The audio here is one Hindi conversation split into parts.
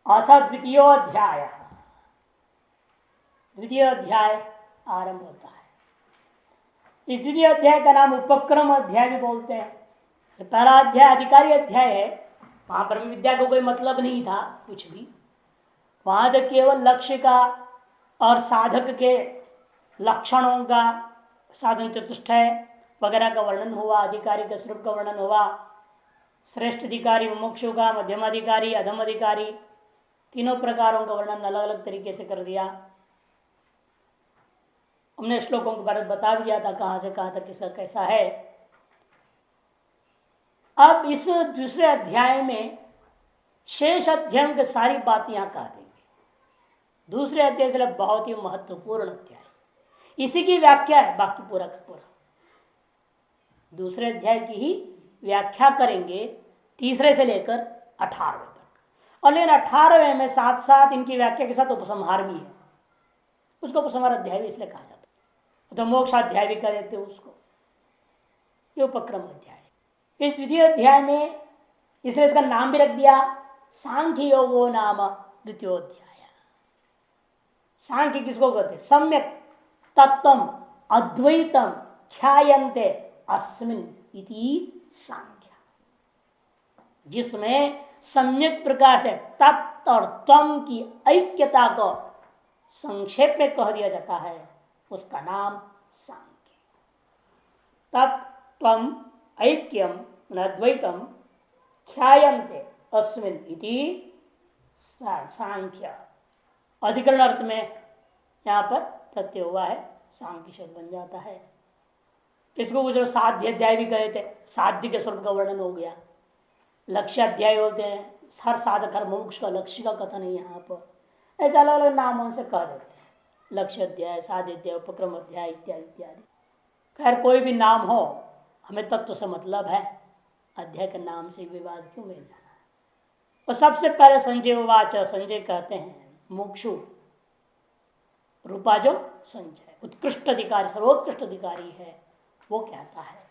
अथ द्वितीयोध्याय। द्वितीय अध्याय आरंभ होता है। इस द्वितीय अध्याय का नाम उपक्रम अध्याय भी बोलते हैं। पहला अध्याय अधिकारी अध्याय है, वहां पर विद्या को कोई मतलब नहीं था कुछ भी। वहां तो केवल लक्ष्य का और साधक के लक्षणों का, साधन चतुष्टय वगैरह का वर्णन हुआ, अधिकारी के स्वरूप का वर्णन हुआ, श्रेष्ठ अधिकारी, मुमुक्षु का, मध्यम अधिकारी, अधम अधिकारी, तीनों प्रकारों का वर्णन अलग अलग तरीके से कर दिया। हमने श्लोकों के बारे में बता भी दिया था कहां से कहां तक किसका कैसा है। अब इस दूसरे अध्याय में शेष अध्याय की सारी बात यहां कह देंगे। दूसरे अध्याय से बहुत ही महत्वपूर्ण अध्याय, इसी की व्याख्या है। बाकी पूरा का पूरा दूसरे अध्याय की ही व्याख्या करेंगे, तीसरे से लेकर 18वें तक। और लेकिन 18वें में साथ साथ इनकी व्याख्या के साथ उपसंहार भी है। उसको उपसंहार अध्याय भी इसलिए कहा जाता है, तो मोक्षाध्याय भी कह देते उसको। ये उपक्रम अध्याय। इस द्वितीय अध्याय में इसलिए इसका नाम भी रख दिया सांख्य योगो नाम द्वितीयोध्याय। सांख्य किसको कहते? सम्यक तत्वम अद्वैतम ख्यायन्ते अस्मिन् इति सांख्य, जिसमें सम्यक प्रकार से तत्व और त्वम की ऐक्यता को संक्षेप में कह दिया जाता है, उसका नाम सांख्य। तत्त्वम ऐक्यम अद्वैतम ख्यायन्ते अस्मिन् इति सांख्य। अधिकरण अर्थ में यहां पर प्रत्यय हुआ है, सांख्य शब्द बन जाता है। इसको कुछ साध्य अध्याय भी कहते थे, साध्य के स्वरूप का वर्णन हो गया। लक्ष्य अध्याय बोलते हैं, हर साधक हर मोक्ष का लक्ष्य का कथन है यहाँ पर। ऐसे अलग अलग नामों से कह देते हैं, लक्ष्य अध्याय, साध्य अध्याय, उपक्रम अध्याय इत्यादि इत्यादि। खैर कोई भी नाम हो, हमें तत्व से मतलब है, अध्याय के नाम से विवाद क्यों मिल जाना है। और सबसे पहले संजय उवाच, संजय कहते हैं मुक्षु रूपा जो संजय उत्कृष्ट अधिकारी, सर्वोत्कृष्ट अधिकारी है, वो कहता है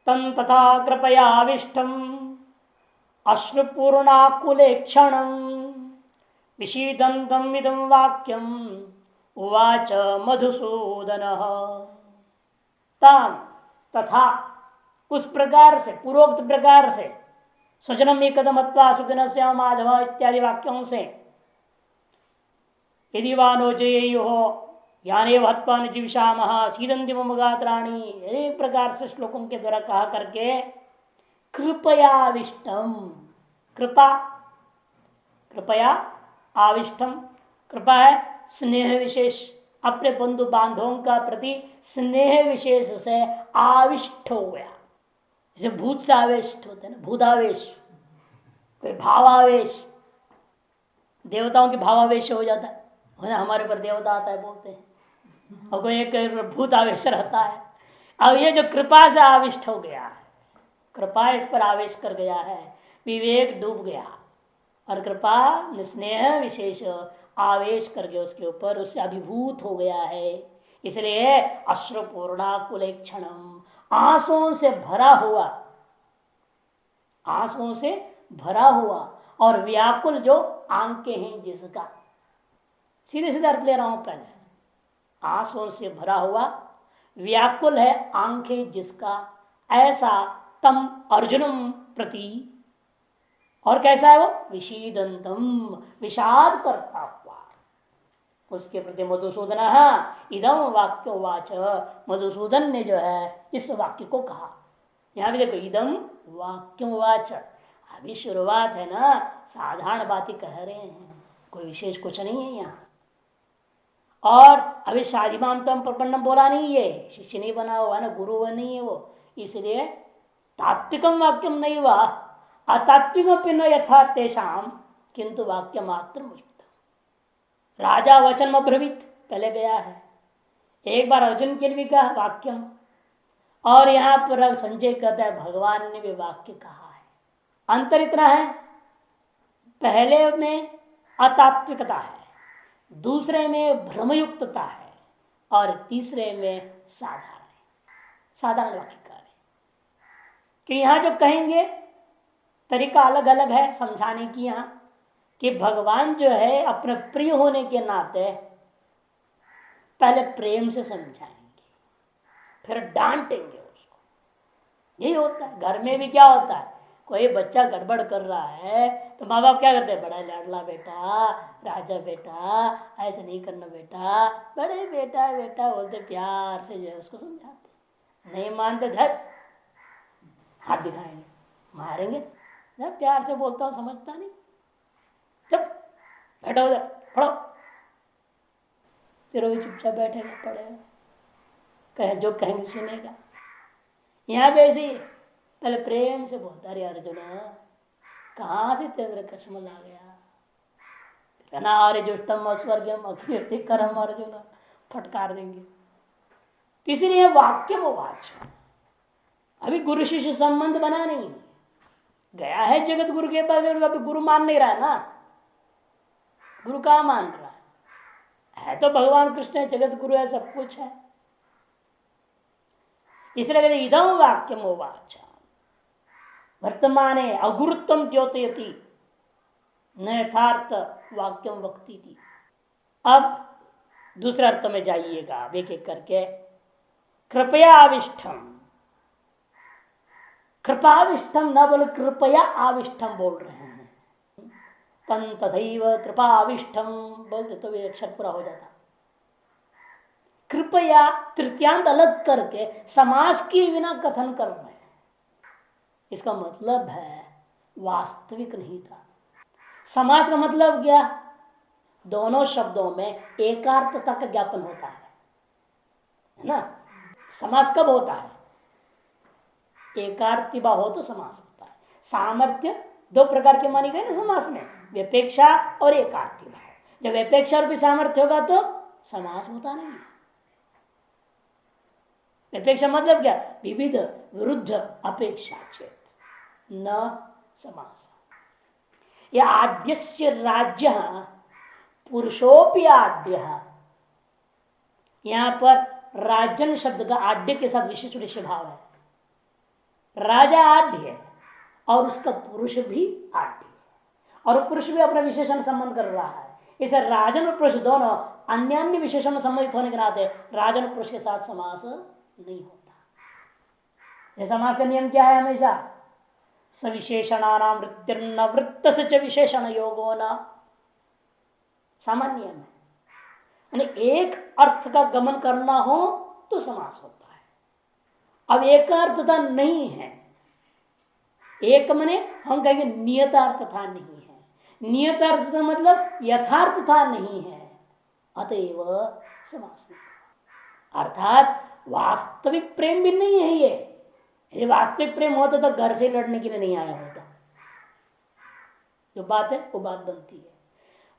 तम तथा कृपया आविष्टम अश्रुपूर्णाकुले क्षणं विषीदन्तम् इदं वाक्यम उवाच मधुसूदनः। तम तथा उस प्रकार से, पूर्वोक्त प्रकार से, स्वजनम एकदम अत्वा सुखिन श्याम माधव इत्यादि वाक्यों से, यदि वानो जयो ज्ञाने हत्वा न जीविषामः सीदंति मम गात्राणि, एक प्रकार से श्लोकों के द्वारा कहा करके कृपया आविष्टम, कृपा, कृपया आविष्टम, कृपा है स्नेह विशेष, अपने बंधु बांधवों का प्रति स्नेह विशेष से आविष्ट हो गया। जैसे भूत से आवेश होते हैं ना, भूतावेश, कोई भावावेश, देवताओं की भावावेश हो जाता है ना, हमारे पर देवता आता है बोलते हैं, और कोई एक भूत आवेश रहता है। अब ये जो कृपा से आविष्ट हो गया है, कृपा इस पर आवेश कर गया है, विवेक डूब गया, और कृपा स्नेह विशेष आवेश करके उसके ऊपर, उससे अभिभूत हो गया है। इसलिए अश्रुपूर्णाकुल क्षणम, आंसुओं से भरा हुआ, आंसुओं से भरा हुआ और व्याकुल जो आंखें हैं जिसका, सीधे सीधे अर्थ ले रहा हूं पहले, आंसुओं से भरा हुआ व्याकुल है आंखें जिसका, ऐसा तम अर्जुनम प्रति, और कैसा है वो, विषीदंतम, विषाद करता हुआ, उसके प्रति मधुसूदन इदम वाक्यो वाच, मधुसूदन ने जो है इस वाक्य को कहा। यहां भी देखो इदम वाक्यो वाच, अभी शुरुआत है ना, साधारण बात ही कह रहे हैं, कोई विशेष कुछ नहीं है यहाँ। और अभी शादिमाम तम प्रपन्नम बोला नहीं है, शिष्य नहीं बना हुआ ना, गुरु नहीं है वो, इसलिए तात्विकम वाक्यम नहीं हुआ, अतात्विक न यथा तेषाम किंतु वाक्य मात्र मुझ राजा वचन अब्रवीत पहले गया है, एक बार अर्जुन के लिए भी कहा वाक्यम, और यहां पर संजय कहता है भगवान ने भी वाक्य कहा है। अंतर इतना है, पहले में अतात्विकता है, दूसरे में भ्रमयुक्तता है, और तीसरे में साधारण वाक्य कह रहे कि यहां जो कहेंगे तरीका अलग अलग है समझाने की। यहां कि भगवान जो है अपने प्रिय होने के नाते पहले प्रेम से समझाएंगे, फिर डांटेंगे उसको। यही होता है। घर में भी क्या होता है, कोई बच्चा गड़बड़ कर रहा है तो माँ बाप क्या करते हैं, बड़ा लाडला बेटा, राजा बेटा, ऐसे नहीं करना बेटा, बड़े बेटा बेटा बोलते, प्यार से जो है उसको समझाते। नहीं मानते धर हाथ दिखाएंगे, मारेंगे। प्यार से बोलता हूँ, समझता नहीं, चुप बैठो उधर, पढ़ो। फिर वही चुपचाप बैठेगा, पढ़ेगा, कहे जो कहेंगे सुनेगा। यहाँ भी ऐसे ही पहले प्रेम से बोलता, अरे अर्जुन कहाँ से तेरे कस्म ला गया, अनार्य जुष्टम अस्वर्गम अकीर्ति करम अर्जुन, फटकार देंगे। इसलिए वाक्यम वाच, अभी गुरु शिष्य संबंध बना नहीं, गया है जगत गुरु के पास, अभी गुरु मान नहीं रहा है ना। गुरु कहाँ मान रहा है तो भगवान कृष्ण है, जगत गुरु है, सब कुछ है। इसलिए कहते इदम वाक्यम वाच वर्तमाने अगुरुत्वम द्योतयति न यथार्थ वाक्यम वक्ति थी। अब दूसरे अर्थ में जाइएगा एक एक करके। कृपया आविष्टम, कृपाविष्टम न बोले कृपया आविष्टम बोल रहे हैं। तन तथैव कृपा आविष्टम बोलते तो ये अक्षर पूरा हो जाता। कृपया तृतीयांत अलग करके समास की बिना कथन कर रहे हैं। इसका मतलब है वास्तविक नहीं था। समास का मतलब क्या, दोनों शब्दों में एकार्थता का ज्ञापन होता है ना। समास कब होता है, एकार्थी भाव हो तो समास होता है। सामर्थ्य दो प्रकार के मानी गए ना समास में, व्यपेक्षा और एकार्थी भाव। जब व्यपेक्षा और भी सामर्थ्य होगा तो समास होता नहीं है। व्यपेक्षा मतलब क्या, विविध विरुद्ध अपेक्षा चेत न समास। या आद्यस्य राज्य पुरुषोपि आद्य, यहां पर राजन शब्द का आद्य के साथ विशेष विशेष भाव है। राजा आद्य है और उसका पुरुष भी आद्य है, और पुरुष भी अपना विशेषण संबंध कर रहा है। इसे राजन और पुरुष दोनों अन्य अन्य विशेषण संबंधित होने के नाते राजन और पुरुष के साथ समास नहीं होता। यह समास का नियम क्या है, हमेशा सविशेषणानाम वृत्तिर्न वृत्त से विशेषण योगो न, सामान्य नियम है। एक अर्थ का गमन करना हो तो समास होता है। अब एक अर्थता नहीं है, एक मने हम कहेंगे नियतार्थता नहीं है। नियतार्थता मतलब यथार्थता नहीं है, अतएव समास नहीं। अर्थात वास्तविक प्रेम भी नहीं है ये। यदि वास्तविक प्रेम होता तो घर से लड़ने के लिए नहीं आया होता। जो बात है वो बात बनती है।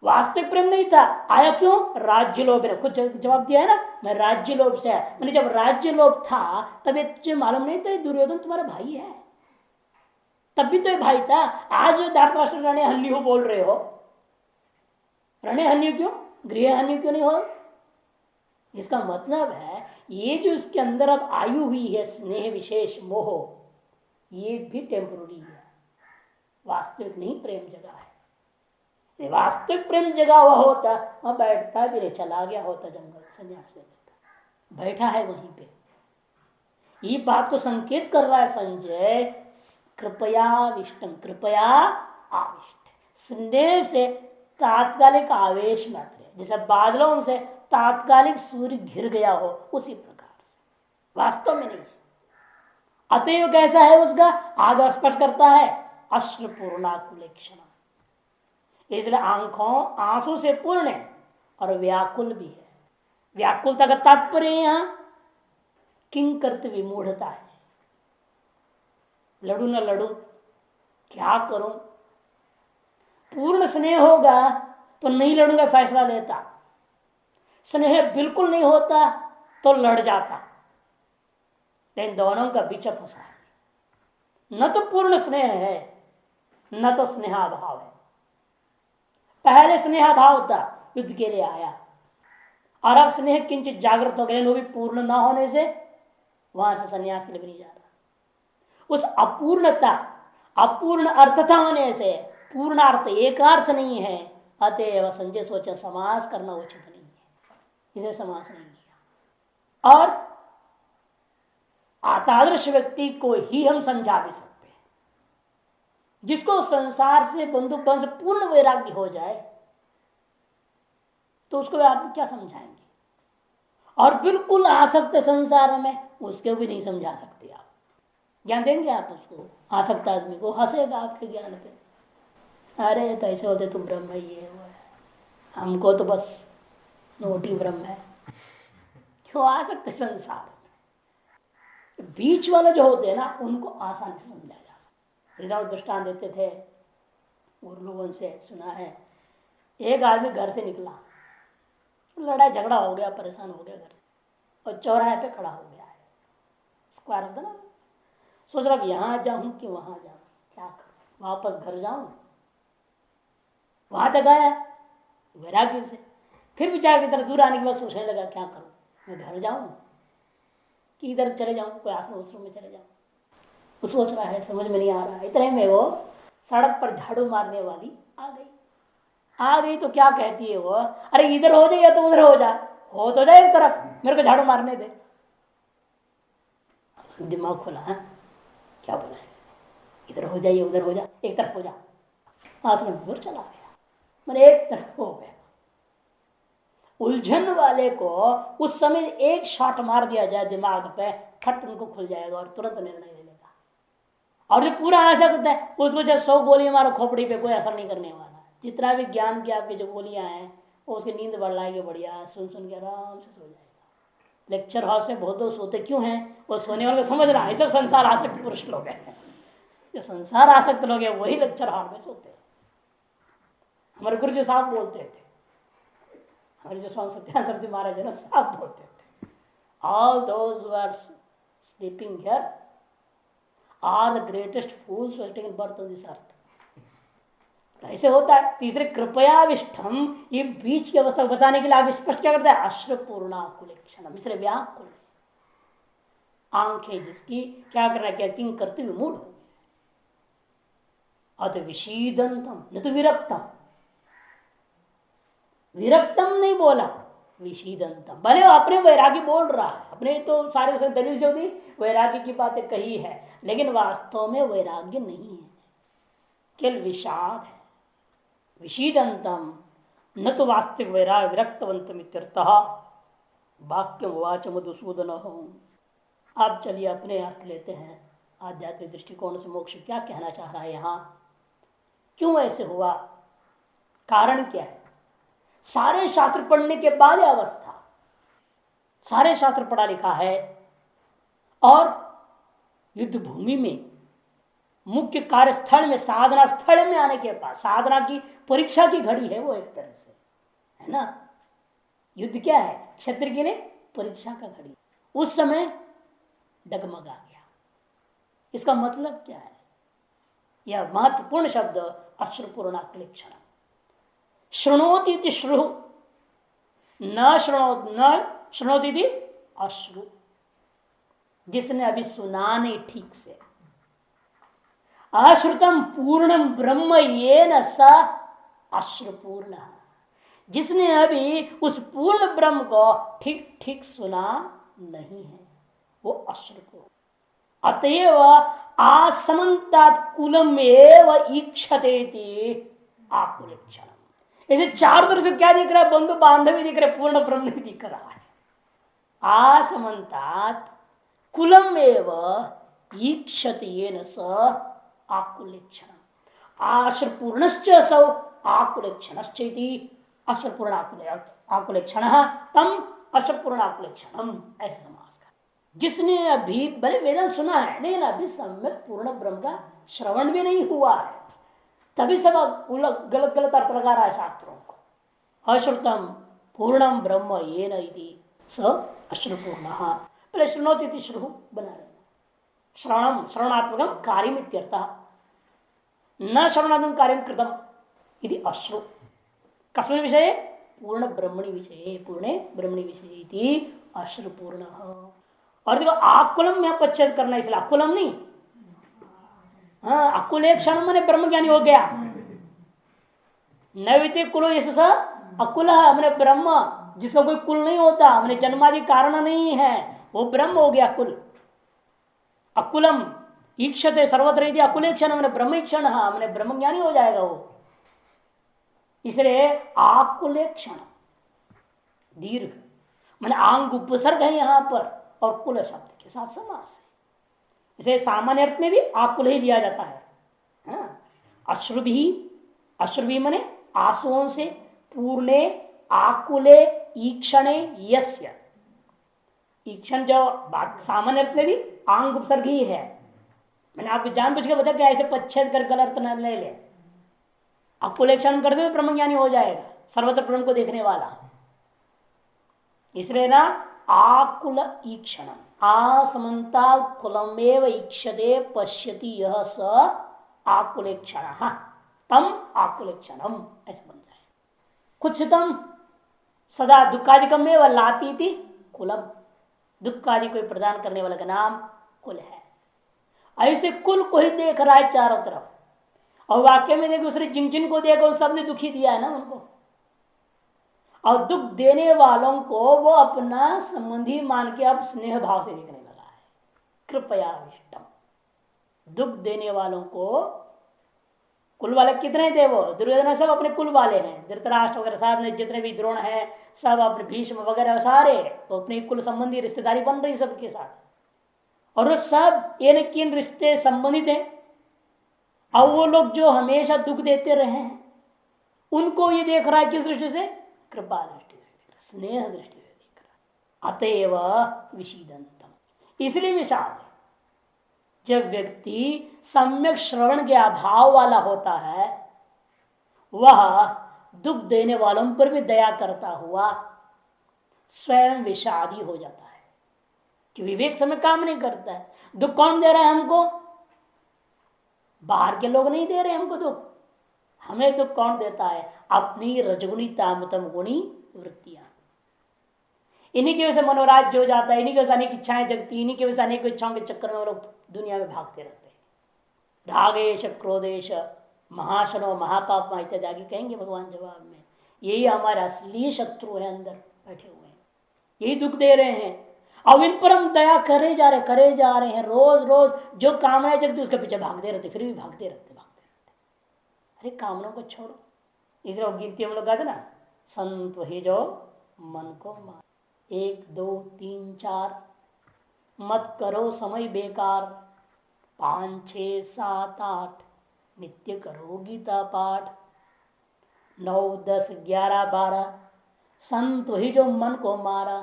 वास्तविक प्रेम नहीं था, आया क्यों, राज्य लोभ ने कुछ जवाब दिया है ना, मैं राज्य लोभ से आया। मैंने जब राज्य लोभ था तब ये तुझे मालूम नहीं था दुर्योधन तुम्हारा भाई है, तब भी तो ये भाई था। आज धारतराष्ट्र रणे हन्यु बोल रहे हो, रणे हन्यु क्यों, गृह हन्यु क्यों नहीं हो। इसका मतलब है ये जो इसके अंदर अब आयु हुई है स्नेह विशेष मोह, ये भी टेम्पोररी है, वास्तविक नहीं प्रेम जगह है। वास्तविक प्रेम जगा हुआ होता वहां बैठता भी नहीं, चला गया होता जंगल संन्यास लेकर, बैठा है वहीं पे। ये बात को संकेत कर रहा है संजय, कृपया विष्टम, कृपया आविष्ट, स्नेह से तात्कालिक आवेश मात्र, जैसे बादलों से तात्कालिक सूर्य घिर गया हो उसी प्रकार से, वास्तव में नहीं। अतएव कैसा है उसका, आगे स्पष्ट करता है, अश्रुपूर्णाकुलेक्षण, इसलिए आंखों आंसू से पूर्ण है और व्याकुल भी है। व्याकुलता का तात्पर्य यहां किंकर्त विमूढ़ता है। लड़ू न लड़ू, क्या करूं, पूर्ण स्नेह होगा तो नहीं लड़ूंगा फैसला लेता, स्नेह बिल्कुल नहीं होता तो लड़ जाता। लेकिन दोनों का बीच फंसा है, न तो पूर्ण स्नेह है न तो स्नेहाभाव है। पहले स्नेहाभाव था, युद्ध के लिए आया, और अब स्नेह किंचित जागृत हो गए, वो भी पूर्ण ना होने से वहां से संन्यास के लिए भी नहीं जा रहा। उस अपूर्णता, अपूर्ण अर्थता होने से पूर्णार्थ एकार्थ नहीं है, अतएव संजय सोचा समास करना उचित नहीं है, इसे समास नहीं किया। और आतादृश व्यक्ति को ही हम समझा भी सकते हैं, जिसको संसार से बंधुपन से पूर्ण वैराग्य हो जाए तो उसको आप क्या समझाएंगे। और बिल्कुल आसक्त संसार में उसको भी नहीं समझा सकते आप। ज्ञान देंगे आप उसको, आसक्त आदमी को, हंसेगा आपके ज्ञान पे, अरे तो ऐसे होते तुम ब्रह्म ये वो है, हमको तो बस नोटी ब्रह्म है। क्यों आसक्त संसार में? बीच वाले जो होते हैं ना उनको आसानी से समझा जा सकता। दृष्टांत देते थे और लोगों से सुना है, एक आदमी घर से निकला, लड़ाई झगड़ा हो गया, परेशान हो गया घर से, और चौराहे पे खड़ा हो गया है, स्क्वायर होता ना, सोच रहा यहां जाऊं कि वहां जाऊं, क्या करूं, वापस घर जाऊं। वहां तक आया वैराग्य से, फिर विचार की तरह दूर आने के बाद सोचने लगा क्या करूं, मैं घर जाऊं कि इधर चले जाऊं, कोई आश्रम उश्रम में चले जाऊं। वो सोच रहा है, समझ में नहीं आ रहा। इतने में वो सड़क पर झाड़ू मारने वाली आ गई तो क्या कहती है वो, अरे इधर हो जाए या तो उधर हो जा, हो तो जाए एक तरफ, मेरे को झाड़ू मारने दे। दिमाग खोला, है क्या बोला है, इधर हो जाइए उधर हो जा, एक तरफ हो जा। आश्रम दूर चला गया, मैंने एक तरफ हो गया। उलझन वाले को उस समय एक शॉट मार दिया जाए दिमाग पे, खट उनको खुल जाएगा और तुरंत निर्णय ले लेगा। और जो पूरा ऐसा करता है उसको जब 100 गोलियां मारो खोपड़ी पे, कोई असर नहीं करने वाला। जितना भी ज्ञान की आपकी जो गोलियां हैं वो उसकी नींद बढ़ लाएगी, बढ़िया सुन सुन के आराम से सो जाएगा। लेक्चर हाउस में बहुत लोग सोते क्यों हैं, वो सोने वाले समझ रहा है, सब संसार आसक्त पुरुष लोग हैं। जो संसार आसक्त लोग हैं वही लेक्चर हॉल में सोते हैं। हमारे गुरु जी साहब बोलते थे, हमारे जो स्वामी सत्यानंद सरस्वती महाराज है ना, साहब बोलते थे, all those who are sleeping here are the greatest fools who have taken birth on this earth. तो ऐसे होता है। तीसरे कृपयाविष्टम, ये बीच की अवस्था बताने के लिए आगे स्पष्ट क्या करता है, अश्रुपूर्णाकुलेक्षणम, इसलिए व्याकुल आंखें जिसकी क्या कर रहा है, क्या करते हुए मूड हो, अत विशीदंतम न तो विरक्तम, विरक्तम नहीं बोला, विशीदंतम। भले वो अपने वैरागी बोल रहा है, अपने तो सारे दलील जो दी वैरागी की बातें कही है, लेकिन वास्तव में वैराग्य नहीं है, केवल विषाद है। विशीदंतम न तो वास्तविक वैराग विरक्तवंतम इत्यर्थः। वाक्य वाच मधुसूदन हो। अब चलिए अपने अर्थ लेते हैं, आध्यात्मिक दृष्टिकोण से मोक्ष क्या कहना चाह रहा है यहां, क्यों ऐसे हुआ, कारण क्या है। सारे शास्त्र पढ़ने के बाद यह अवस्था, सारे शास्त्र पढ़ा लिखा है और युद्ध भूमि में मुख्य कार्यस्थल में, साधना स्थल में आने के बाद, साधना की परीक्षा की घड़ी है वो एक तरह से, है ना। युद्ध क्या है, क्षेत्र के लिए परीक्षा का घड़ी। उस समय डगमगा गया। इसका मतलब क्या है, यह महत्वपूर्ण शब्द अश्रुपूर्णाकुलेक्षण। शृणोति श्रु, न शृणोति अश्रु, जिसने अभी सुना नहीं ठीक से। अश्रुतम पूर्णम ब्रह्म येन स अश्रुपूर्ण, जिसने अभी उस पूर्ण ब्रह्म को ठीक ठीक सुना नहीं है वो अश्रुपूर्ण। अतएव आसमंतात कुलम एव ईक्षते आकुलेक्षण। इसे चार तरफ से क्या दिख रहा है, बंधु बांधव भी दिख रहे, पूर्ण ब्रह्म भी दिख रहा है। आसमंतात कुलम एव ईक्षतेन स आकुलेक्षण, आश्रपूर्णश्च सौ आकुलेक्षणश्चेति अश्रपूर्ण आकुलेक्षण तम अश्रपूर्ण आकुलेक्षणम, ऐसे समास का। जिसने अभी भले वेदन सुना है लेकिन अभी सम्यक पूर्ण ब्रह्म का श्रवण भी नहीं हुआ है, तभी सब गलत गलत अर्थ लगा रहा है शास्त्रों को। अश्रुतम पूर्णम ब्रह्म येन इति स अश्रुपूर्ण, पहले शृणोति श्रु बना रहे, श्रवणम श्रवणात्मकम कार्यम इत्यर्थः, न श्रवणात्मक कार्यम कृतम इति अश्रु। कस्मिन् विषये, पूर्ण ब्रह्मणि विषये, पूर्णे ब्रह्मणि विषये इति अश्रुपूर्ण। और देखो आकुलम यहां पच्छेद करना, इसलिए आकुलम नहीं, हाँ, अकुलेक्षण माने ब्रह्म ज्ञानी हो गया, नविते कुलो यश अकुल हमने ब्रह्म, जिसका कोई कुल नहीं होता, हमने जन्मादि कारण नहीं है, वो ब्रह्म हो गया कुल। अकुलम ईक्षते सर्वत्र यदि अकुले क्षण हमने ब्रह्म क्षण, हमने ब्रह्म ज्ञानी हो जाएगा वो। इसलिए आकुले क्षण दीर्घ मैंने आंग उपसर्ग है यहां पर, और कुल शब्द के साथ समास है। इसे सामान्य अर्थ में भी आकुल ही लिया जाता है। हाँ? अश्रुभि, अश्रुभि मने आंसुओं से, पूर्णे आकुले ईक्षणे यस्य, ईक्षण जो सामान्य अर्थ में भी आंग उपसर्ग ही है। मैंने आपको जानबूझ के बताया, ऐसे पच्छेद कर गलत न ले ले। अकुलेक्षण कर दे तो ब्रह्मज्ञानी हो जाएगा, सर्वत्र ब्रह्म को देखने वाला। इसलिए ना आकुल ईक्षण, आसमंता कुलमेव ईक्षते पश्यति यह स आकुलेक्षण, तम आकुलेक्षणम ऐसा बन जाए। कुछ तम सदा दुखादिकम में वह लाती थी कुलम, दुख आदि को प्रदान करने वाले का नाम कुल है। ऐसे कुल को ही देख रहा है चारों तरफ, और वाक्य में देखो उसने जिन जिन को देखो सबने दुखी दिया है ना उनको, और दुख देने वालों को वो अपना संबंधी मान के अब स्नेह भाव से देखने लगा है। कृपया विष्टम, दुख देने वालों को, कुल वाले कितने थे वो, दुर्योधन सब अपने कुल वाले हैं, धृतराष्ट्र वगैरह साहब ने जितने भी द्रोण है सब अपने भीष्म वगैरह सारे तो अपने कुल संबंधी रिश्तेदारी बन रही सबके साथ, और वो सब इन किन रिश्ते संबंधित हैं। अब वो लोग जो हमेशा दुख देते रहे हैं उनको ये देख रहा है किस दृष्टि से, कृपा दृष्टि से देख रहा, स्नेह दृष्टि से देख रहा। अतएव विषीदंतम, इसलिए विषाद है। जब व्यक्ति सम्यक श्रवण के अभाव वाला होता है, वह दुख देने वालों पर भी दया करता हुआ स्वयं विषादी हो जाता है, कि विवेक समय काम नहीं करता है। दुख कौन दे रहा है हमको, बाहर के लोग नहीं दे रहे हमको दुख, हमें दुख कौन देता है, अपनी रजगुणी तामतम गुणी वृत्तियां। इन्हीं की वजह से मनोराज्य हो जाता है, इन्हीं की वजह से अनेक इच्छाएं जगती, इन्हीं की वजह से अनेक इच्छाओं के चक्कर में लोग दुनिया में भागते रहते हैं। रागेश क्रोधेश महाशनो महापाप इत्यादि आगे कहेंगे भगवान जवाब में। यही हमारे असली शत्रु है, अंदर बैठे हुए हैं, यही दुख दे रहे हैं। अब इन पर हम दया करे जा रहे हैं, रोज रोज जो कामनाएं जगती उसके पीछे भागते रहते, फिर भी भागते रहते। अरे कामनाओं को छोड़ो, इसलिए गिनती हम लोग कहते ना, संत वही जो मन को मार, 1 2 3 4 मत करो समय बेकार, 5 6 7 8 नित्य करो गीता पाठ, 9 10 11 12 संत वही जो मन को मारा,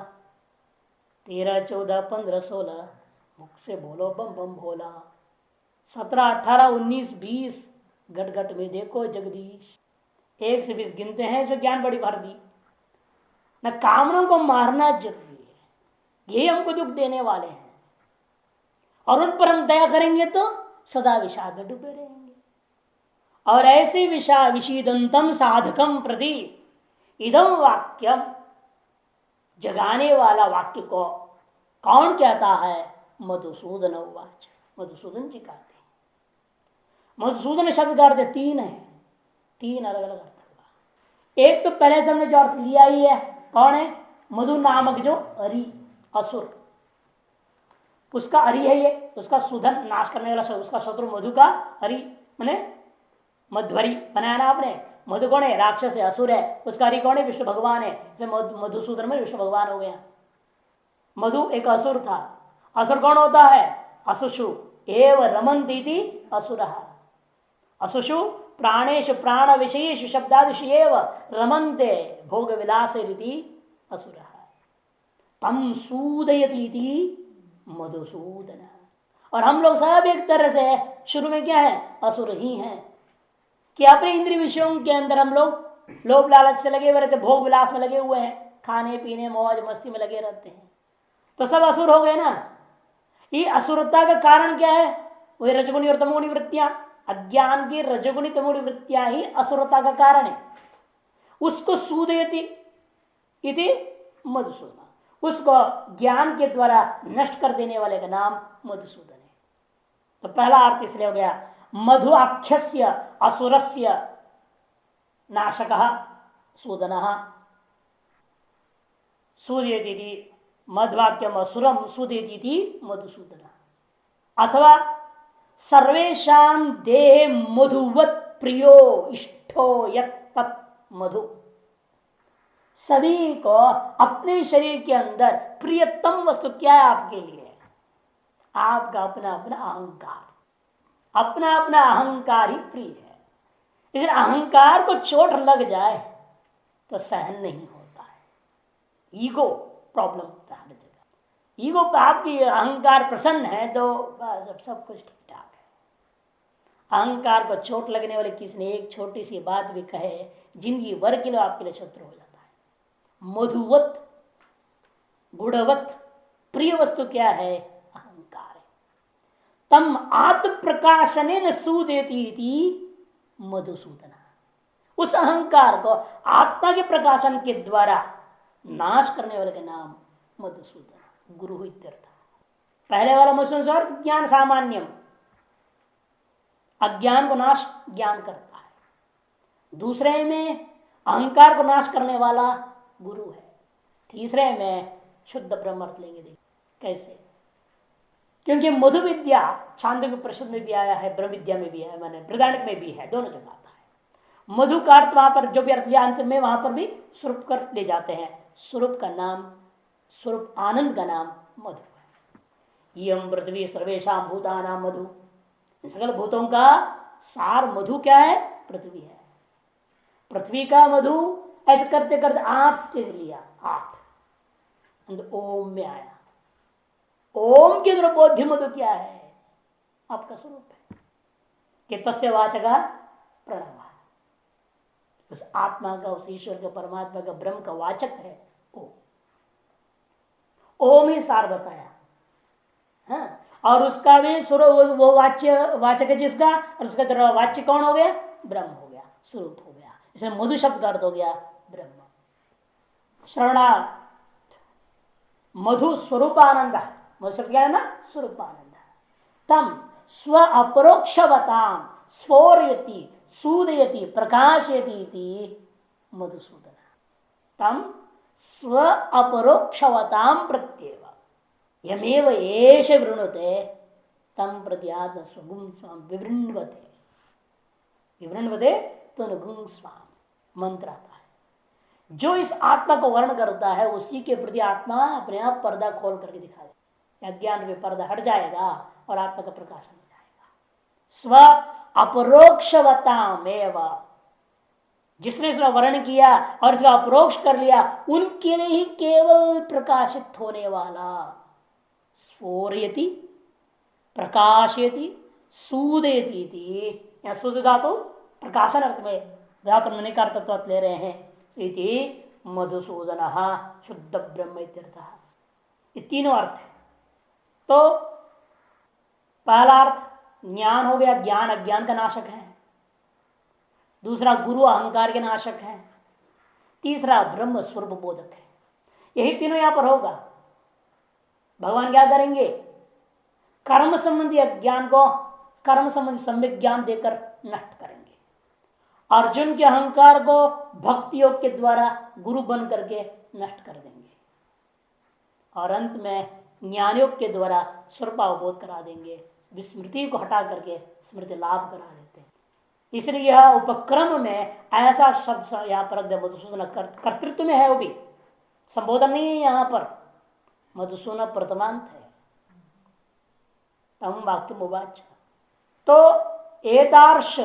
13 14 15 16 मुख से बोलो बम बम भोला, 17 18 19 20 घट घट में देखो जगदीश। 1 से 20 गिनते हैं, इसमें ज्ञान बड़ी भर दी। न कामनाओं को मारना जरूरी है, ये हमको दुख देने वाले हैं, और उन पर हम दया करेंगे तो सदा विषाद में डूबे रहेंगे। और ऐसे विषीदंतम साधकम प्रति इदम वाक्यम, जगाने वाला वाक्य को कौन कहता है, मधुसूदन उवाच, मधुसूदन जी कहते हैं। मधुसूदन शब्द का अर्थ 3 है, 3 अलग अलग अर्थ हुआ। एक तो पहले से हमने जो अर्थ लिया ही है, कौन है, मधु नामक जो अरि असुर, उसका अरि है ये, उसका सुधन नाश करने वाला, उसका शत्रु मधु का अरि मैंने मध्वरी बनाया ना आपने। मधु कौन है, राक्षस है, असुर है, उसका अरि कौन है, विष्णु भगवान है, मधुसूदन में विष्णु भगवान हो गया। मधु एक असुर था, असुर कौन होता है, असुषु एव रमन्ति असुर, असुषु प्राणेशु प्राण विषयेषु शब्दादिषु एव रमन्ते भोग विलास रीति असुर, तम सूदयति मधुसूदन। और हम लोग सब एक तरह से शुरू में क्या है, असुर ही हैं, कि अपने इंद्रिय विषयों के अंदर हम लोग लोभ लालच से लगे हुए रहते, भोग विलास में लगे हुए हैं, खाने पीने मौज मस्ती में लगे रहते हैं, तो सब असुर हो गए ना। ये असुरता का कारण क्या है, वही रजगुणी और तमोगुणी वृत्तियां, अज्ञान की रजगुणी तमोगुणी वृत्तियां ही असुरता का कारण है। उसको सूदयति इति मधुसूदन, उसको ज्ञान के द्वारा नष्ट कर देने वाले का नाम मधुसूदन है। तो पहला अर्थ इसलिए हो गया, मधु आख्यस्य असुरस्य नाशक सूदन सूदयति मध्वाक्यम असुरम सूदयति मधुसूदन। अथवा सर्वेशा देह मधुवत प्रियो इष्टो यत् मधु, सभी को अपने शरीर के अंदर प्रियतम वस्तु क्या है आपके लिए? आपका अपना अपना अहंकार, अपना अपना अहंकार ही प्रिय है। इसलिए अहंकार को चोट लग जाए तो सहन नहीं होता है। ईगो प्रॉब्लम होता है हर जगह। ईगो पर आपकी अहंकार प्रसन्न है तो बस अब सब कुछ ठीक ठाक है। अहंकार को चोट लगने वाले किसी ने एक छोटी सी बात भी कहे, जिंदगी भर के लिए आपके लिए शत्रु हो जाता है। मधुवत गुणवत प्रिय वस्तु क्या है? अहंकार है। तम आत्म प्रकाशने न सूदेती मधुसूदन, उस अहंकार को आत्मा के प्रकाशन के द्वारा नाश करने वाले का नाम मधुसूदन, गुरु इत्यर्थ। पहले वाला मधुसूदन अर्थ ज्ञान सामान्यम, अज्ञान को नाश ज्ञान करता है। दूसरे में अहंकार को नाश करने वाला गुरु है। तीसरे में शुद्ध ब्रह्म अर्थ लेंगे। देखिए कैसे, क्योंकि मधु विद्या छांदोग्य परिषद में भी आया है, ब्रह्म विद्या में भी है, मैंने बृहदारण्यक में भी है, दोनों जगह आता है। मधु का अर्थ वहां पर जो भी अर्थ लिया अंत में वहां पर भी स्वरूप कर ले जाते हैं। स्वरूप का नाम, स्वरूप आनंद का नाम मधु है। यम पृथ्वी सर्वेशा भूतानाम मधु, सकल भूतों का सार मधु क्या है? पृथ्वी है। पृथ्वी का मधु ऐसे करते करते 8 स्टेज लिया, 8 ओम में आया। ओम के द्वारा बोध्य मधु क्या है? आपका स्वरूप है कि तस्य वाचक प्रणव, उस आत्मा का, उस ईश्वर का, परमात्मा का, ब्रह्म का वाचक है ओम। ओम ही सार बताया। हाँ? और उसका भी स्वरूप, वो वाचक है जिसका, और उसका तरह वाच्य कौन हो गया? ब्रह्म हो गया, स्वरूप हो गया। इसलिए मधु शब्द का अर्थ हो गया ब्रह्म। श्रवणार्थ मधु स्वरूपानंद, मधु शब्द क्या है ना? स्वरूपानंद। तम स्व अपरोक्षवताम स्फोरयति सूदयति प्रकाशयति मधुसूदन। तम स्व अपरोक्षवताम प्रत्येव यमेव एष वृणुते तम प्रत्यात्म स्वगुम स्वाम विवृण्वते। विवृण्वते तो नुगुम स्वाम मंत्र आता है। जो इस आत्मा को वर्ण करता है उसी के प्रति आत्मा अपने आप पर्दा खोल करके दिखा देगा। अज्ञान में पर्दा हट जाएगा और आत्मा का प्रकाशन हो जाएगा। स्व अपरोक्षवतामेव, जिसने इसका वर्ण किया और इसका अपरोक्ष कर लिया उनके लिए ही केवल प्रकाशित होने वाला स्फोरयति प्रकाशयति सूदयति। या सूद धातु प्रकाशन अर्थ में धातु में तत्व ले रहे हैं। मधुसूदन शुद्ध ब्रह्म इत्यर्थः। ये तीनों अर्थ है। तो पहला अर्थ ज्ञान हो गया, ज्ञान अज्ञान का नाशक है। दूसरा गुरु अहंकार के नाशक है। तीसरा ब्रह्म स्वरूप बोधक है। यही तीनों यहां पर होगा। भगवान क्या करेंगे? कर्म संबंधी अज्ञान को कर्म संबंधी सम्यक ज्ञान देकर नष्ट करेंगे। अर्जुन के अहंकार को भक्ति योग के द्वारा गुरु बन करके नष्ट कर देंगे और अंत में ज्ञान योग के द्वारा स्वरूपावबोध करा देंगे। विस्मृति को हटा करके स्मृति लाभ करा देते हैं। इसलिए यह उपक्रम में ऐसा शब्द यहाँ पर मधुसूदन कर्तृत्व में है, वो भी संबोधन नहीं है यहाँ पर। मधुसूदन प्रथमांत है। तम वाक्य उवाच। तो एतार्श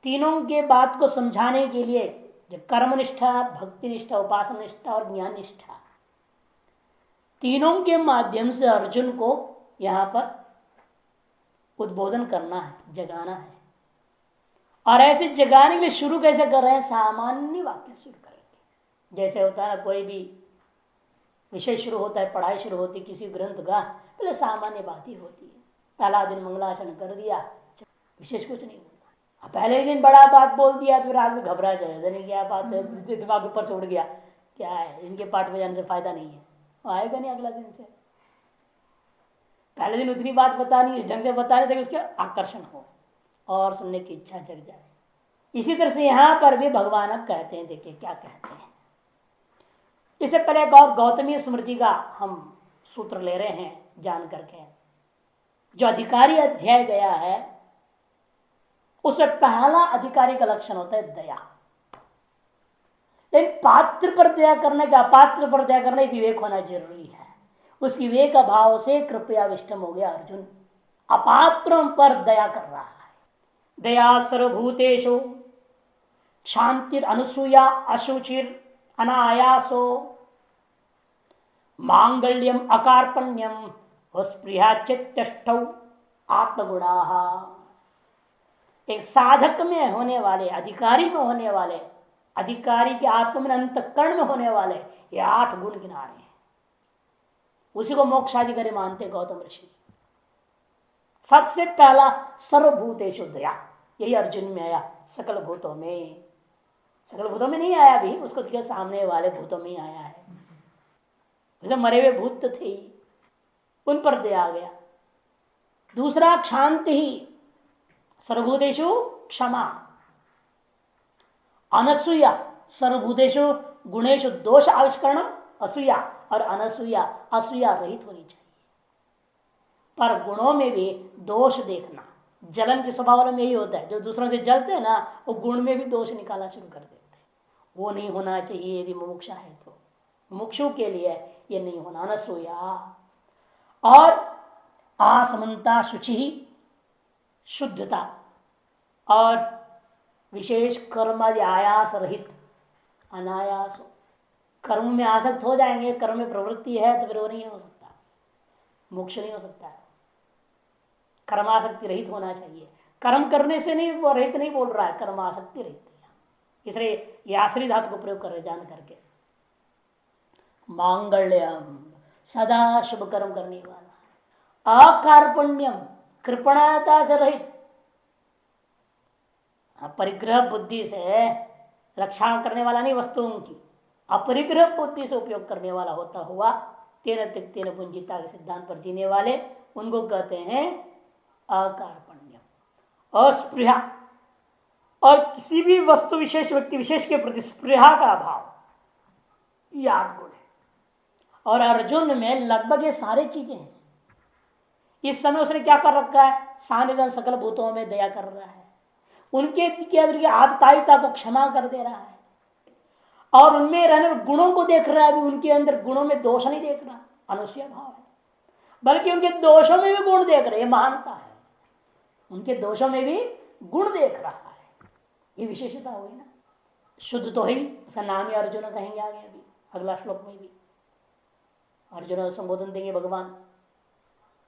तीनों के बात को समझाने के लिए जो कर्मनिष्ठा, भक्ति निष्ठा, उपासना निष्ठा और ज्ञान निष्ठा, तीनों के माध्यम से अर्जुन को यहां पर उद्बोधन करना है, जगाना है। और ऐसे जगाने के लिए शुरू कैसे कर रहे हैं? सामान्य वाक्य शुरू करेंगे। जैसे होता है ना, कोई भी विषय शुरू होता है, पढ़ाई शुरू होती है किसी ग्रंथ का, पहले सामान्य बात ही होती है। पहला दिन मंगलाचरण कर दिया, विशेष कुछ नहीं होता। पहले दिन बड़ा बात बोल दिया तो फिर आदमी घबरा जाए, क्या बात है, दिमाग ऊपर से उड़ गया, क्या है, इनके पाठ में जाने से फायदा नहीं है, आएगा नहीं अगला दिन से। पहले दिन उतनी बात बतानी, इस ढंग से बताने ताकि उसके आकर्षण हो और सुनने की इच्छा जग जाए। इसी तरह से यहां पर भी भगवान अब कहते हैं, देखिए क्या कहते हैं। इससे पहले एक और गौतमी स्मृति का हम सूत्र ले रहे हैं जान करके। जो अधिकारी अध्याय गया है उसमें पहला अधिकारी का लक्षण होता है दया। लेकिन पात्र पर दया करने का अपात्र पर दया करने विवेक होना जरूरी है। उस विवेक अभाव से कृपया विष्टम हो गया अर्जुन, अपात्रों पर दया कर रहा है। दया सर्वभूतेषु शांतिर अनुसूया अशुचिर अनायासो मांगल्यम अकार्पण्यम स्पृहा चित्तष्टौ आत्मगुणा। एक साधक में होने वाले, अधिकारी में होने वाले, अधिकारी के आत्म में अंतःकरण में होने वाले ये 8 गुण गिना रहे हैं। उसी को मोक्षाधिकारी मानते गौतम ऋषि। सबसे पहला सर्वभूतेषु दया, यही अर्जुन में आया। सकल भूतों में, सकल भूतों में नहीं आया भी, उसको तो सामने वाले भूतों में ही आया है। जैसे मरे हुए भूत तो थे ही, उन पर दया आ गया। दूसरा क्षांति ही, सर्वभूतेषु क्षमा। अनसूया, सर्वभूतेषु गुणेषु दोष आविष्करण असूया, और अनसूया असूया रहित होनी चाहिए। पर गुणों में भी दोष देखना, जलन के स्वभाव में यही होता है। जो दूसरों से जलते हैं ना, वो गुण में भी दोष निकालना शुरू कर देते हैं। वो नहीं होना चाहिए यदि मुमुक्षा है तो। मुमुक्षु के लिए ये नहीं होना। अनसूया और आसमंता, शुचि, शुद्धता और विशेष कर्म आयास रहित, अनायास। कर्म में आसक्त हो जाएंगे, कर्म में प्रवृत्ति है तो फिर वो नहीं हो सकता, मोक्ष नहीं हो सकता है। कर्मासक्ति रहित होना चाहिए। कर्म करने से नहीं, वो रहित नहीं बोल रहा है, कर्मासक्ति रहित। इसलिए ये आश्रित धातु को प्रयोग कर रहे जान करके। मांगल्यम, सदा शुभ कर्म करने वाला। अकार्पण्यम, कृपणता से रहित, परिग्रह बुद्धि से रक्षा करने वाला नहीं वस्तुओं की, अपरिग्रह बुद्धि से उपयोग करने वाला होता हुआ तेन त्यक्तेन पुंजिता के सिद्धांत पर जीने वाले, उनको कहते हैं अकार्पण्यम। अस्पृहा, और किसी भी वस्तु विशेष, व्यक्ति विशेष के प्रति स्पृहा का अभाव, यह गुण है। और अर्जुन में लगभग ये सारे चीजें हैं। इस समय उसने क्या कर रखा है, सानिध्य सकल भूतों में दया कर रहा है, उनके अंदर आततायिता को क्षमा कर दे रहा है, और उनमें रहने गुणों को देख रहा है भी। उनके अंदर गुणों में दोष नहीं देख रहा, अनुसूया भाव है, बल्कि उनके दोषों में भी गुण देख रहे, ये महानता है। उनके दोषों में भी गुण देख रहा है, ये विशेषता हुई ना। शुद्ध तो ही, उसका नाम ही अर्जुन कहेंगे आगे, अभी अगला श्लोक में भी अर्जुन संबोधन देंगे भगवान।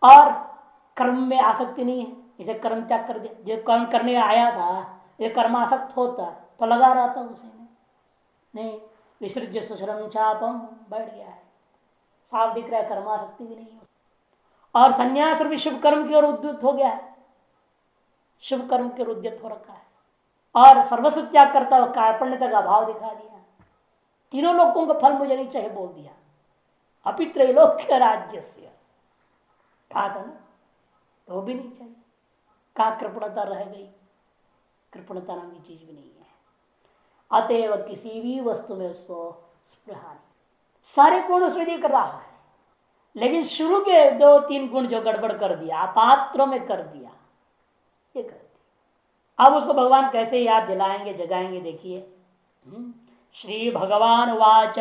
और कर्म में आसक्ति नहीं है, इसे कर्म त्याग कर दिया। जो कर्म करने आया था, ये कर्मासक्त होता तो लगा रहा था उसे में, नहीं विसृज्य सुशरम चापम, बैठ गया है, साफ दिख रहा है, कर्मासक्ति भी नहीं है। और संन्यास रूपी शुभ कर्म की ओर उद्युत हो गया है, शुभ कर्म की ओर उद्युत हो रखा है, और सर्वस्व त्याग करता हुआ कार्पण्यता का भाव दिखा दिया। तीनों लोगों का फल मुझे नहीं चाहिए बोल दिया, अपि त्रैलोक्य राज्य से था ना, तो वो भी नहीं चाहिए। का कृपणता रह गई, कृपणता नाम की चीज भी नहीं है। अतएव किसी भी वस्तु में उसको स्पृहा नहीं, सारे गुण उसमें देख रहा है, लेकिन शुरू के 2-3 गुण जो गड़बड़ कर दिया, अपात्रों में कर दिया, ये कर दिया। अब उसको भगवान कैसे याद दिलाएंगे, जगाएंगे, देखिए। श्री भगवान वाच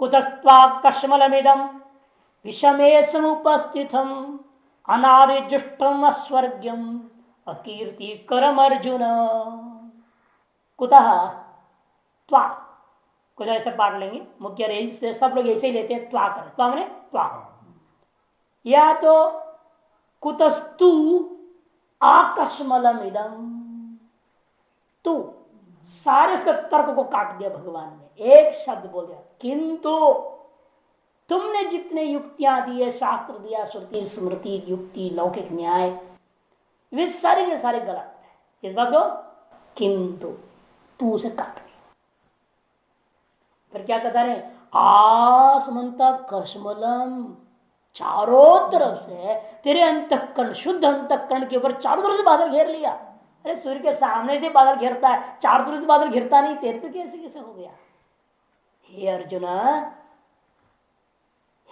कुतस्त्वा कश्मलमिदं विषमे समुपस्थितम् अनार्यजुष्टम अस्वर्ग्यम अकीर्ति करम अर्जुन। कुतः त्वा, कुछ ऐसे पाठ लेंगे, मुख्य रेंज से सब लोग ऐसे ही लेते हैं, त्वा कर, त्वा माने त्वा, या तो कुतस्तु आकश्मलम इदम, तू, सारे उसके तर्क को काट दिया भगवान ने, एक शब्द बोल दिया, किंतु तुमने जितने युक्तियां दी है, शास्त्र दिया, श्रुति स्मृति युक्ति लौकिक न्याय, वे सारे के सारे गलत है। इस बात को किंतु तू उसे काट दिया। फिर क्या कहता है, आसमंता कश्मलम, चारों तरफ से तेरे अंतःकरण, शुद्ध अंतःकरण के ऊपर चारों तरफ से बादल घेर लिया, अरे सूर्य के सामने से बादल घिरता है, चार तरफ से बादल घिरता नहीं, तेरे तो कैसे कैसे हो गया? हे अर्जुन,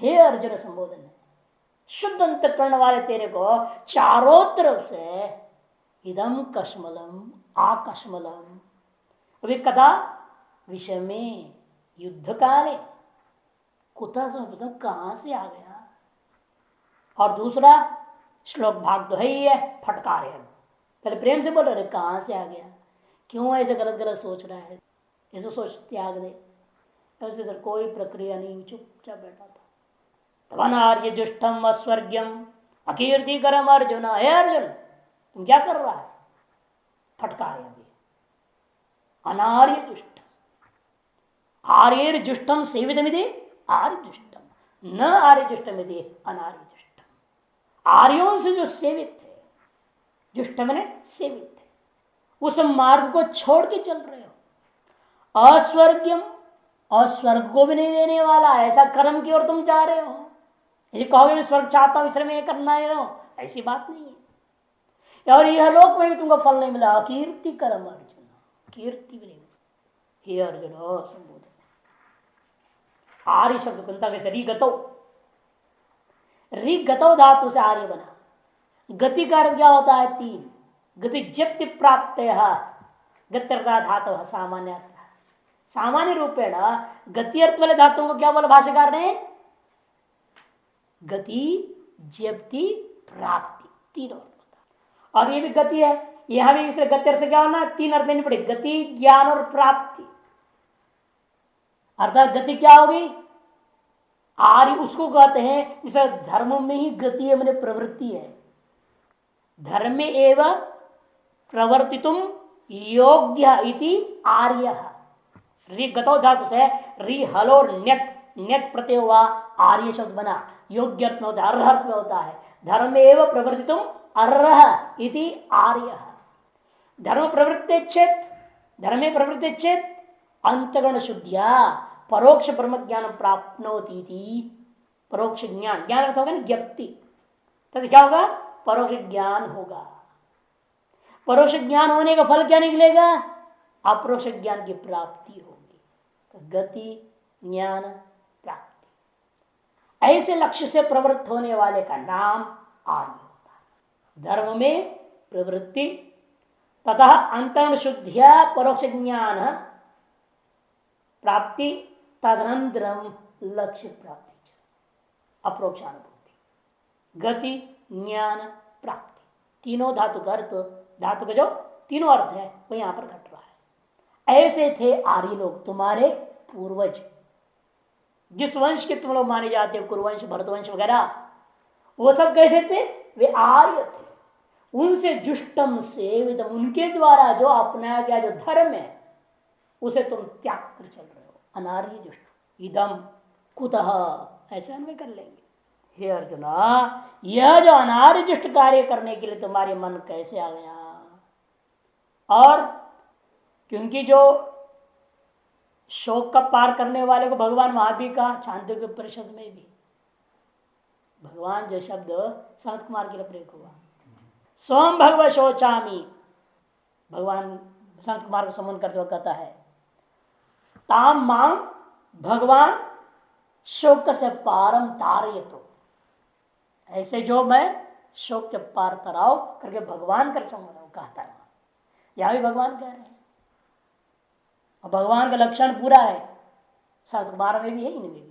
हे अर्जुन संबोधन है, शुद्ध अंतःकरण वाले तेरे को चारों तरफ से इदम कश्मलम आकश्मलम, अभी कथा विषय में युद्ध काले कुतः कहां से आ गया? और दूसरा श्लोक भाग तो है ही है, फटकार है। पहले प्रेम से बोल रहे कहां से आ गया, क्यों ऐसे गलत गलत सोच रहा है, ऐसे सोच त्याग दे। तो उसके सर कोई प्रक्रिया नहीं, चुपचाप बैठा था। तवनार्य जुष्टम अस्वर्ग्यम अकीर्तिकरम अर्जुन, हे अर्जुन तुम क्या कर रहा है? फटकार है अभी। अनार्य जुष्ट, आर्यर जुष्टम सेवितमिति आर्य जुष्टम, न आर्य जुष्टमिति अनार्य जुष्टम। आर्यों से जो सेवित थे, जुष्ट मैंने सेवित थे, उस मार्ग को छोड़ के चल रहे हो। अस्वर्ग्यम, और स्वर्ग को भी नहीं देने वाला ऐसा कर्म की ओर तुम जा रहे हो। यदि कहोगे मैं स्वर्ग चाहता हूं इसलिए मैं करना ही रहा, ऐसी बात नहीं है। और यह लोक में भी तुमको फल नहीं मिला, कीर्ति कर्म अर्जुन, कीर्ति भी नहीं मिली। हे अर्जुन संबोधन, आर्य शब्द कुंता कैसे रिगतो, रिगतो धातु से आर्य बना। गति का क्या होता है? तीन। गति जप्ति प्राप्त गत्यर्था धातु सामान्य, सामान्य रूपेण गति अर्थ वाले धातुओं को क्या बोला भाष्यकार ने? गति जप्ति प्राप्ति, तीन अर्थ। और ये भी गति है, यहां भी इसलिए गति अर्थ से क्या होना? तीन अर्थ लेनी पड़ेगी, गति ज्ञान और प्राप्ति। अर्थात गति क्या होगी? आर्य उसको कहते हैं जिसे धर्म में ही गति है, मैंने प्रवृत्ति है। धर्म एवं प्रवर्तितुम योग्य इति आर्य। रि गतो धातु से रि हलो न्यत, न्यत प्रत्यय हुआ, आर्य शब्द बना। योग्य अर्थ में होता है, अर्ह अर्थ में होता है। धर्म एवं प्रवर्तितुम अर्ह इति आर्य। धर्म प्रवृत्ति चेत, धर्मे प्रवृत्ति चेत अंतगण शुद्धिया परोक्ष ब्रह्म ज्ञान प्राप्नोति। परोक्ष ज्ञान, ज्ञान अर्थ होगा ना ज्ञप्ति, तब क्या होगा? परोक्ष ज्ञान होगा। परोक्ष ज्ञान होने का फल क्या निकलेगा? अपरोक्ष ज्ञान की प्राप्ति होगी। तो गति ज्ञान प्राप्ति, ऐसे लक्ष्य से प्रवृत्त होने वाले का नाम आर्य होता है। धर्म में प्रवृत्ति तथा अंतरण शुद्धिया परोक्ष ज्ञान प्राप्ति, तदनंतरम लक्ष्य प्राप्ति, अपरोक्षानुभूति, गति ज्ञान प्राप्ति। तीनों धातु का अर्थ, धातु का जो तीनों अर्थ है वो यहां पर घट रहा है। ऐसे थे आर्य लोग, तुम्हारे पूर्वज। जिस वंश के तुम लोग माने जाते हो, कुरुवंश भरतवंश वगैरह, वो सब कैसे थे? वे आर्य थे। उनसे जुष्टम सेवितम, उनके द्वारा जो अपनाया गया जो धर्म है उसे तुम त्याग कर चल रहे हो। अनार्य जुष्ट इदम कुतः, ऐसे अन्वय कर लेंगे। हे अर्जुना, यह जो अनार्य जुष्ट कार्य करने के लिए तुम्हारे मन कैसे आ गया? और क्योंकि जो शोक का पार करने वाले को भगवान वहां भी कहा, छांदोग्य उपनिषद में भी भगवान जो शब्द सनत कुमार के लिए प्रयोग हुआ, स्वयं भगव शोचामी, भगवान सनत कुमार को संबोधन करते हुए कहता है, ताम मां भगवान शोक से पारम तारयतो, ऐसे जो मैं शोक के पार तराव करके भगवान कर संबोधन कहता है। यहां भी भगवान कह रहे हैं, और भगवान का लक्षण पूरा है, सनत कुमार में भी है, इनमें भी है।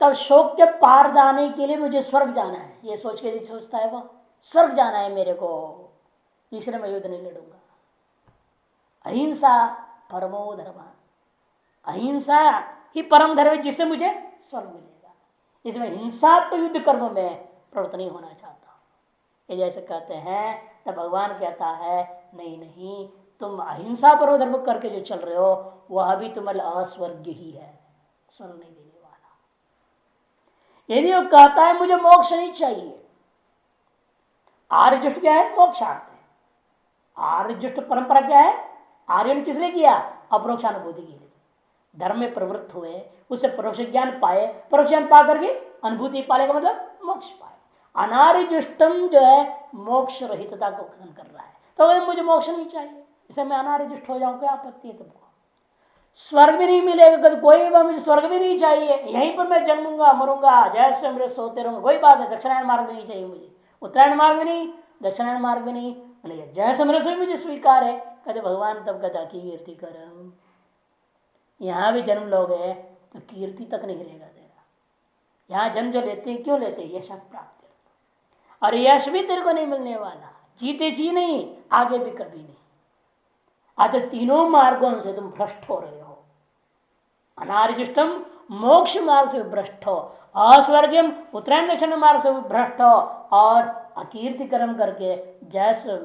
तब शोक के पार जाने के लिए मुझे स्वर्ग जाना है, ये सोच के सोचता है वो, स्वर्ग जाना है मेरे को, इसलिए मैं युद्ध नहीं लड़ूंगा। अहिंसा परमो धर्म, अहिंसा ही परम धर्म है जिससे मुझे स्वर्ग मिलेगा। इसमें हिंसा तो युद्ध कर्म में प्रवृत्त नहीं होना चाहता। ये जैसे कहते हैं तब भगवान कहता है नहीं नहीं, तुम अहिंसा परम धर्म करके जो चल रहे हो वह भी तुम्हारे अस्वर्ग ही है, स्वर्ग नहीं देने वाला। यदि वो कहता है मुझे मोक्ष नहीं चाहिए, आर्यजुष्ट क्या है? मोक्षार्थ है। आर्यजुष्ट परंपरा क्या है? आर्य ने किस लिए किया? अपरोक्षानुभूति के लिए। धर्म में प्रवृत्त हुए, उससे परोक्ष ज्ञान पाए, परोक्ष ज्ञान पा करके अनुभूति पाने का मतलब मोक्ष पाए। अनार्यजुष्टम जो है मोक्ष रहितता को खत्म कर रहा है। तो मुझे मोक्ष नहीं चाहिए, इसे मैं अनार्यजुष्ट हो जाऊं, क्या आपत्ति है तुमको? स्वर्ग भी नहीं मिलेगा, कभी कोई भी मुझे स्वर्ग भी नहीं चाहिए, यहीं पर मैं जन्मूंगा मरूंगा जैसे मेरे सोते रहूंगा, कोई बात है। दक्षिणायन मार्ग भी नहीं चाहिए मुझे, उत्तरायण मार्ग भी नहीं, दक्षिणायन मार्ग भी नहीं, जैसे मेरे से मुझे स्वीकार है। कहते भगवान तब कहता कीर्ति करम, यहां भी जन्म लोगे तो कीर्ति तक नहीं रहेगा तेरा। यहां जन्म जो लेते हैं, क्यों लेते हैं? यश प्राप्त, और यश भी तेरे को नहीं मिलने वाला, जीते जी नहीं, आगे भी कभी नहीं। आज तीनों मार्गों से तुम भ्रष्ट हो रहे हो। अनार्यजुष्टम मोक्ष मार्ग से भ्रष्ट हो, अस्वर्गम उत्तरायण दक्षिण मार्ग से भ्रष्ट हो, और अकीर्ति कर्म करके जैसे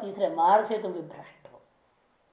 तीसरे मार्ग से तुम भी भ्रष्ट।